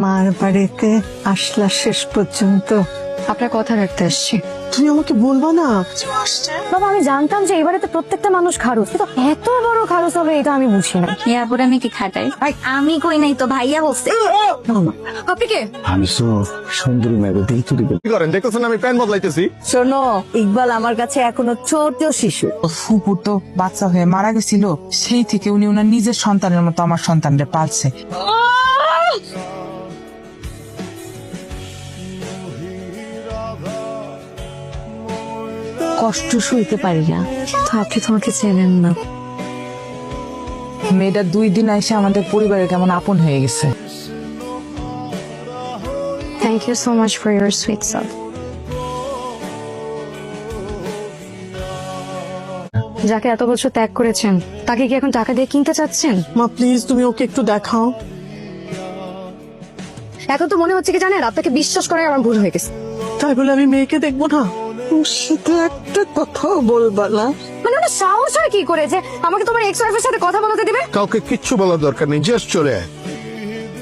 মার বাড়িতে আসলা শেষ পর্যন্ত। আপনার কথা রাখতে আসছি। তুমি আমাকে বলবা না? বাবা আমি জানতাম যে এবারে তো প্রত্যেকটা মানুষ খারুস, কিন্তু এত বড় খারুস হবে এটা আমি বুঝি না। ইয়াপুর আমি কি খাটাই? আমি কই নাই তো, ভাইয়া বলছে। আপনি কে? আমি তো সুন্দরী মেয়ে দেখি চুরি করি। কি করেন দেখতেছেন আমি প্যান বদলাইতেছি। শোনো, ইকবাল আমার কাছে এখনো ছোট শিশু। ফুপু তো বাচ্চা হয়ে মারা গেছিল, সেই থেকে উনি ওনার নিজের সন্তানের মতো আমার সন্তানরে পালছে। কষ্ট সইতে পারি না, তো আপনি তোমাকে চেনেন না। মেয়েটা 2 দিন এসে আমাদের পরিবারের কেমন আপন হয়ে গেছে। Thank you so much for your sweet self. যাকে এত বছর ত্যাগ করেছেন তাকে কি এখন টাকা দিয়ে কিনতে চাচ্ছেন? মা প্লিজ তুমি ওকে একটু দেখাও। এখন তো মনে হচ্ছে কি জানেন, আপনাকে বিশ্বাস করে আমার ভুল হয়ে গেছে। তাই বলে আমি মেয়েকে দেখবো না? ওর সাথে একটা কথাও বলবা না? মানে ওটা সাহস হয় কি করে যে আমাকে তোমার এক্স ওয়াইফের সাথে কথা বলতে দিবে? কাউকে কিচ্ছু বলার দরকার নেই, জাস্ট চলে আয়।